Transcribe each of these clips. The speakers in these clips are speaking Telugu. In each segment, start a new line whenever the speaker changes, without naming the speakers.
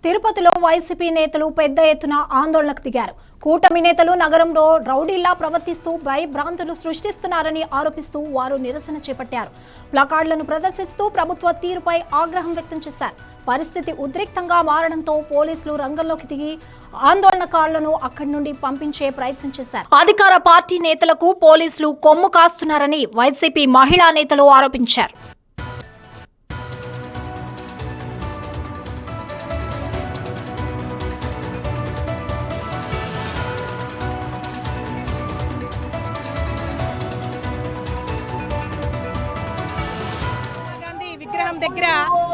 తిరుపతిలో వైసీపీ నేతలు పెద్ద ఎత్తున ఆందోళనకు దిగారు. కూటమి నేతలు నగరంలో రౌడీలా ప్రవర్తిస్తూ భయభ్రాంతులు సృష్టిస్తున్నారని ఆరోపిస్తూ వారు నిరసన చేపట్టారు. ప్లకార్డులను ప్రదర్శిస్తూ ప్రభుత్వ తీరుపై ఆగ్రహం వ్యక్తం చేశారు. పరిస్థితి ఉద్రిక్తంగా మారడంతో పోలీసులు రంగంలోకి దిగి ఆందోళనకారులను అక్కడి నుండి పంపించే ప్రయత్నం చేశారు. అధికార పార్టీ నేతలకు పోలీసులు కొమ్ము కాస్తున్నారని వైసీపీ మహిళా నేతలు ఆరోపించారు.
విగ్రహం దగ్గర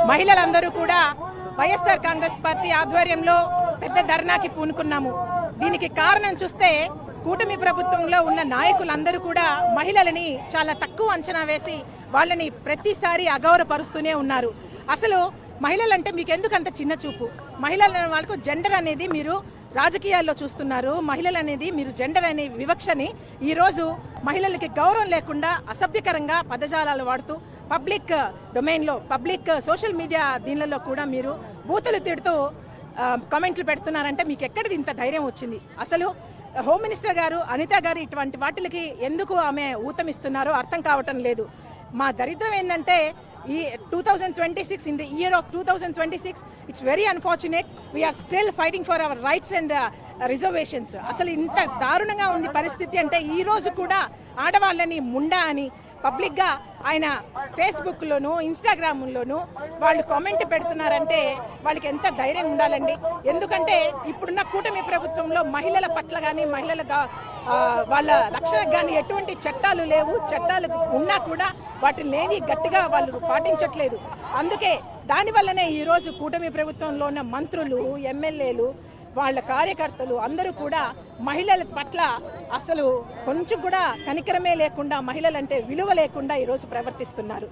మహిళలందరూ కూడా వైఎస్ఆర్ కాంగ్రెస్ పార్టీ ఆధ్వర్యంలో పెద్ద ధర్నాకి పూనుకున్నాము. దీనికి కారణం చూస్తే కూటమి ప్రభుత్వంలో ఉన్న నాయకులందరూ కూడా మహిళలని చాలా తక్కువ అంచనా వేసి వాళ్ళని ప్రతిసారి అగౌరవపరుస్తూనే ఉన్నారు. అసలు మహిళలంటే మీకు ఎందుకు అంత చిన్న చూపు? మహిళల వాళ్ళకు జెండర్ అనేది మీరు రాజకీయాల్లో చూస్తున్నారు. మహిళలు అనేది మీరు జెండర్ అనే వివక్షని ఈరోజు మహిళలకి గౌరవం లేకుండా అసభ్యకరంగా పదజాలాలు వాడుతూ పబ్లిక్ డొమైన్లో పబ్లిక్ సోషల్ మీడియా దీనిలో కూడా మీరు బూతులు తిడుతూ కామెంట్లు పెడుతున్నారంటే మీకు ఎక్కడిది ఇంత ధైర్యం వచ్చింది? అసలు హోమ్ మినిస్టర్ గారు అనిత గారు ఇటువంటి వాటికి ఎందుకు ఆమె ఊతమిస్తున్నారో అర్థం కావటం లేదు. మా దరిద్రం ఏంటంటే ఈ 2026 in the year of 2026 it's very unfortunate we are still fighting for our rights and reservations. అసలు ఇంత దారుణంగా ఉంది పరిస్థితి అంటే ఈ రోజు కూడా ఆడవాళ్ళని ముండా అని పబ్లిక్ గా ఆయన ఫేస్బుక్ లోను ఇన్స్టాగ్రామ్ లోను వాళ్ళు కామెంట్ పెడుతున్నారంటే వాళ్ళకి ఎంత ధైర్యం ఉండాలండి? ఎందుకంటే ఇప్పుడున్న కూటమి ప్రభుత్వంలో మహిళల పట్ల కానీ మహిళల వాళ్ళ రక్షణకు కానీ ఎటువంటి చట్టాలు లేవు. చట్టాలు ఉన్నా కూడా వాటిని ఏవి గట్టిగా వాళ్ళు పాటించట్లేదు. అందుకే దానివల్లనే ఈరోజు కూటమి ప్రభుత్వంలో ఉన్న మంత్రులు ఎమ్మెల్యేలు వాళ్ళ కార్యకర్తలు అందరూ కూడా మహిళల పట్ల అసలు కొంచెం కూడా కనికరమే లేకుండా మహిళలంటే విలువ లేకుండా ఈరోజు ప్రవర్తిస్తున్నారు.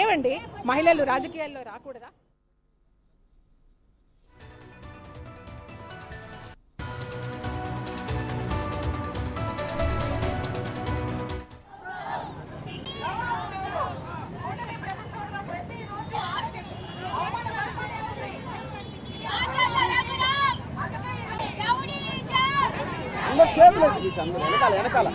ఏమండి, మహిళలు రాజకీయాల్లో రాకూడదా?
వెనకాల